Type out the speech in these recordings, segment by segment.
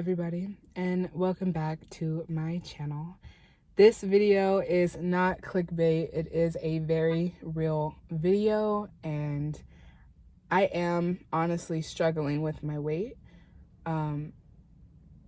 everybody, and welcome back to my channel. This video is not clickbait. It is a very real video, and I am honestly struggling with my weight.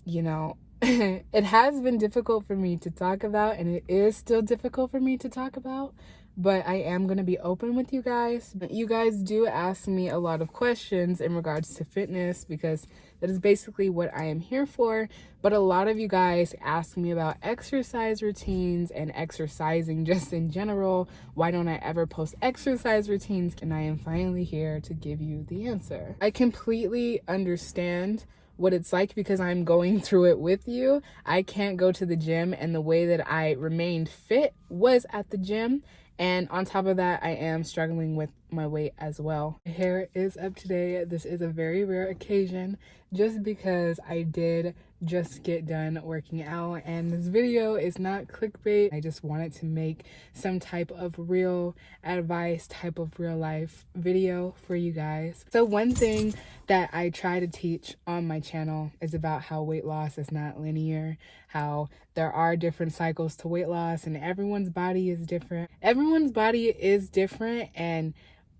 It has been difficult for me to talk about, and it is still difficult for me to talk about, but I am going to be open with you guys. You guys do ask me a lot of questions in regards to fitness because that is basically what I am here for. But a lot of you guys ask me about exercise routines and exercising just in general. Why don't I ever post exercise routines? And I am finally here to give you the answer. I completely understand what it's like because I'm going through it with you. I can't go to the gym, and the way that I remained fit was at the gym. And on top of that, I am struggling with my weight as well. My hair is up today. This is a very rare occasion just because I did just get done working out, and this video is not clickbait. I just wanted to make some type of real advice, type of real life video for you guys. So one thing that I try to teach on my channel is about how weight loss is not linear, how there are different cycles to weight loss, and everyone's body is different. Everyone's body is different, and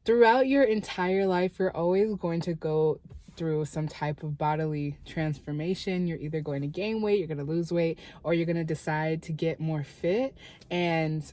throughout your entire life, you're always going to go through some type of bodily transformation. You're either going to gain weight, you're going to lose weight, or you're going to decide to get more fit. And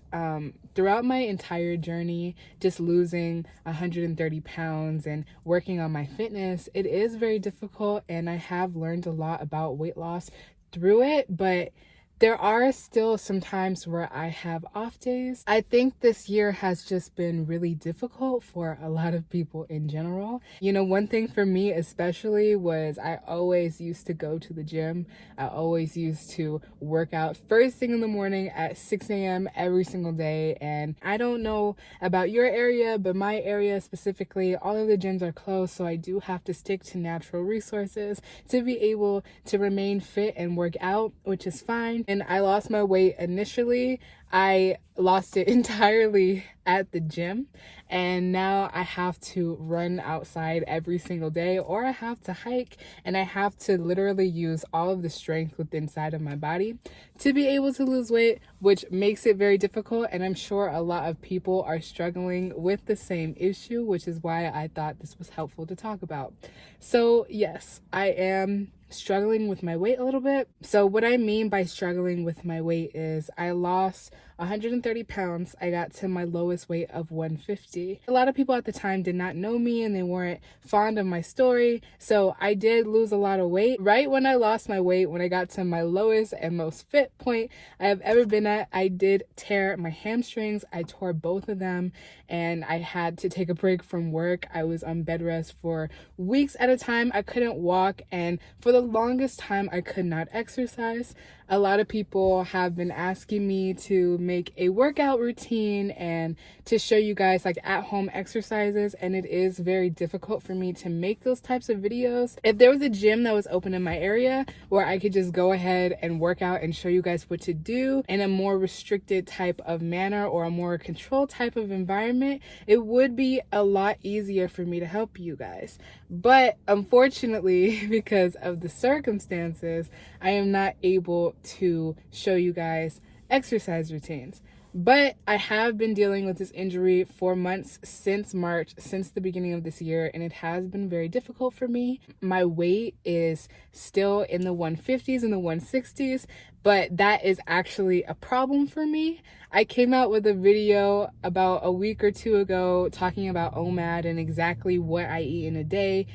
throughout my entire journey, just losing 130 pounds and working on my fitness, it is very difficult, and I have learned a lot about weight loss through it, but there are still some times where I have off days. I think this year has just been really difficult for a lot of people in general. You know, one thing for me especially was I always used to go to the gym. I always used to work out first thing in the morning at 6 a.m. every single day. And I don't know about your area, but my area specifically, all of the gyms are closed. So I do have to stick to natural resources to be able to remain fit and work out, which is fine. And I lost my weight initially. I lost it entirely at the gym, and now I have to run outside every single day, or I have to hike, and I have to literally use all of the strength within inside of my body to be able to lose weight, which makes it very difficult. And I'm sure a lot of people are struggling with the same issue, which is why I thought this was helpful to talk about. So yes, I am struggling with my weight a little bit. So what I mean by struggling with my weight is I lost 130 pounds. I got to my lowest weight of 150. A lot of people at the time did not know me, and they weren't fond of my story. So I did lose a lot of weight. Right when I lost my weight, when I got to my lowest and most fit point I have ever been at, I did tear my hamstrings. I tore both of them, and I had to take a break from work. I was on bed rest for weeks at a time. I couldn't walk, and for the longest time I could not exercise. A lot of people have been asking me to make a workout routine and to show you guys like at-home exercises, and it is very difficult for me to make those types of videos. If there was a gym that was open in my area where I could just go ahead and work out and show you guys what to do in a more restricted type of manner or a more controlled type of environment, it would be a lot easier for me to help you guys. But unfortunately, because of the circumstances, I am not able to show you guys exercise routines. But I have been dealing with this injury for months, since March, since the beginning of this year, and it has been very difficult for me. My weight is still in the 150s and the 160s, but that is actually a problem for me. I came out with a video about a week or two ago talking about OMAD and exactly what I eat in a day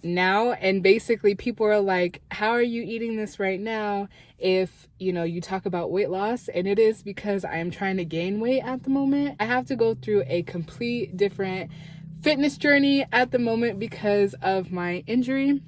now, and basically people are like, how are you eating this right now if you talk about weight loss? And it is because I am trying to gain weight at the moment. I have to go through a complete different fitness journey at the moment because of my injury.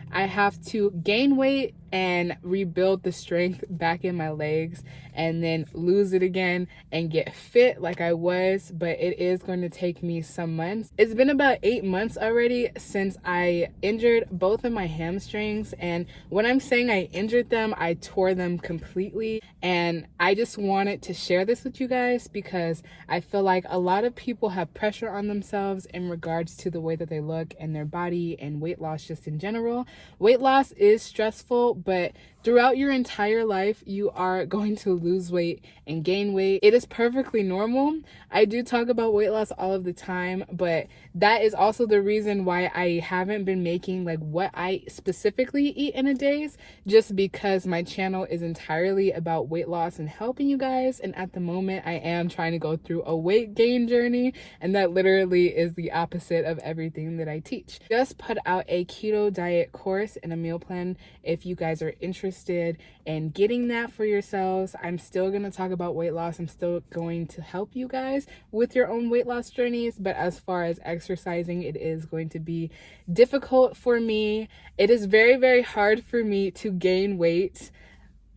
I have to gain weight and rebuild the strength back in my legs, and then lose it again and get fit like I was. But it is going to take me some months. It's been about 8 months already since I injured both of my hamstrings, and when I'm saying I injured them, I tore them completely. And I just wanted to share this with you guys because I feel like a lot of people have pressure on themselves in regards to the way that they look and their body and weight loss just in general. Weight loss is stressful, but throughout your entire life, you are going to lose weight and gain weight. It is perfectly normal. I do talk about weight loss all of the time, but that is also the reason why I haven't been making like what I specifically eat in a day, just because my channel is entirely about weight loss and helping you guys. And at the moment, I am trying to go through a weight gain journey, and that literally is the opposite of everything that I teach. Just put out a keto diet course and a meal plan if you guys are interested in getting that for yourselves. I'm still going to talk about weight loss. I'm still going to help you guys with your own weight loss journeys, but as far as exercising, it is going to be difficult for me. It is very, very hard for me to gain weight,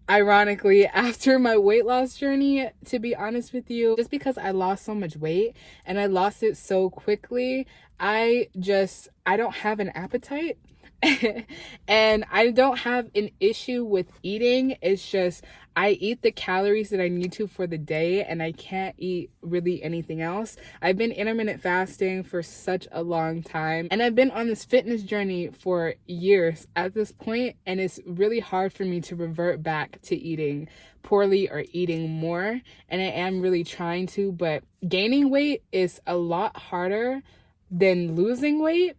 ironically, after my weight loss journey, to be honest with you, just because I lost so much weight and I lost it so quickly. I don't have an appetite. And I don't have an issue with eating. It's just I eat the calories that I need to for the day, and I can't eat really anything else. I've been intermittent fasting for such a long time, and I've been on this fitness journey for years at this point, and it's really hard for me to revert back to eating poorly or eating more. And I am really trying to, but gaining weight is a lot harder than losing weight.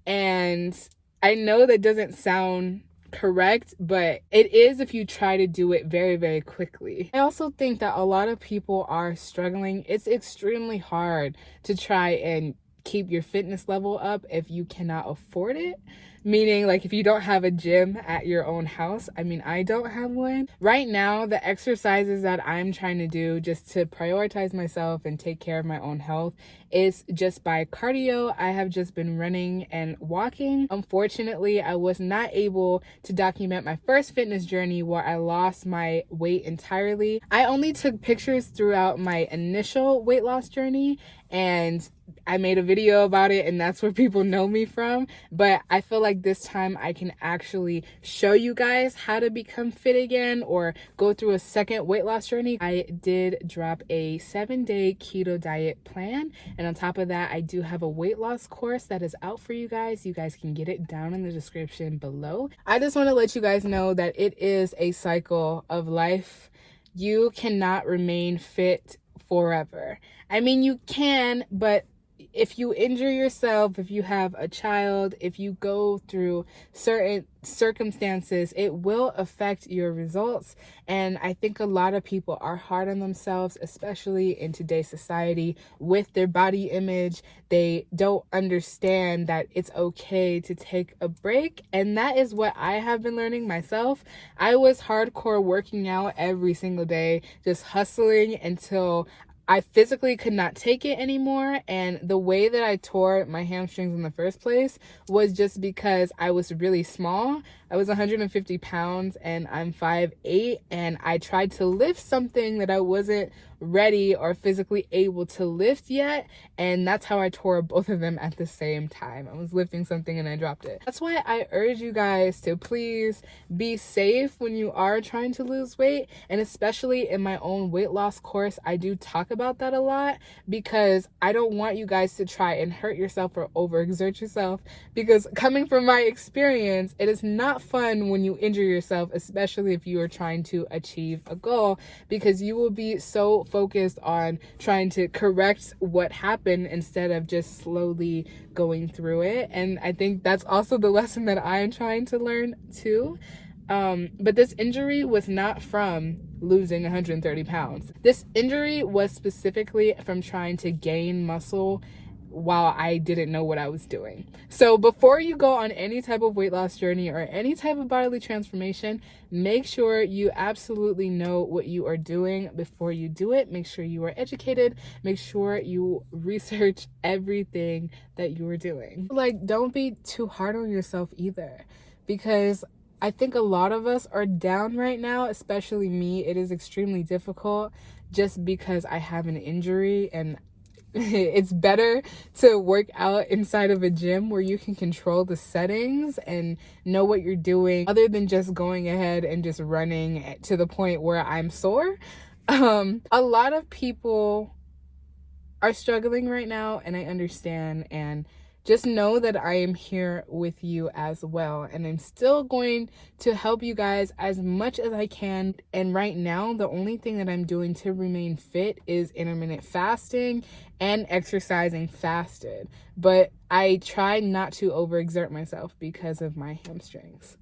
And I know that doesn't sound correct, but it is if you try to do it very, very quickly. I also think that a lot of people are struggling. It's extremely hard to try and keep your fitness level up if you cannot afford it. Meaning, like, if you don't have a gym at your own house. I mean, I don't have one. Right now, the exercises that I'm trying to do just to prioritize myself and take care of my own health is just by cardio. I have just been running and walking. Unfortunately, I was not able to document my first fitness journey where I lost my weight entirely. I only took pictures throughout my initial weight loss journey, and I made a video about it, and that's where people know me from. But I feel like this time I can actually show you guys how to become fit again or go through a second weight loss journey. I did drop a 7-day keto diet plan, and on top of that, I do have a weight loss course that is out for you guys. You guys can get it down in the description below. I just want to let you guys know that it is a cycle of life. You cannot remain fit forever. I mean, you can, but if you injure yourself, if you have a child, if you go through certain circumstances, it will affect your results. And I think a lot of people are hard on themselves, especially in today's society with their body image. They don't understand that it's okay to take a break. And that is what I have been learning myself. I was hardcore working out every single day, just hustling until I physically could not take it anymore. And the way that I tore my hamstrings in the first place was just because I was really small. I was 150 pounds and I'm 5'8", and I tried to lift something that I wasn't ready or physically able to lift yet, and that's how I tore both of them at the same time. I was lifting something and I dropped it. That's why I urge you guys to please be safe when you are trying to lose weight, and especially in my own weight loss course, I do talk about that a lot because I don't want you guys to try and hurt yourself or overexert yourself, because coming from my experience, it is not fun when you injure yourself, especially if you are trying to achieve a goal, because you will be so focused on trying to correct what happened instead of just slowly going through it. And I think that's also the lesson that I'm trying to learn too. But this injury was not from losing 130 pounds. This injury was specifically from trying to gain muscle while I didn't know what I was doing. So before you go on any type of weight loss journey or any type of bodily transformation, make sure you absolutely know what you are doing before you do it. Make sure you are educated. Make sure you research everything that you are doing. Like, don't be too hard on yourself either, because I think a lot of us are down right now, especially me. It is extremely difficult just because I have an injury, and it's better to work out inside of a gym where you can control the settings and know what you're doing, other than just going ahead and just running to the point where I'm sore. A lot of people are struggling right now, and I understand, and just know that I am here with you as well, and I'm still going to help you guys as much as I can. And right now, the only thing that I'm doing to remain fit is intermittent fasting and exercising fasted, but I try not to overexert myself because of my hamstrings.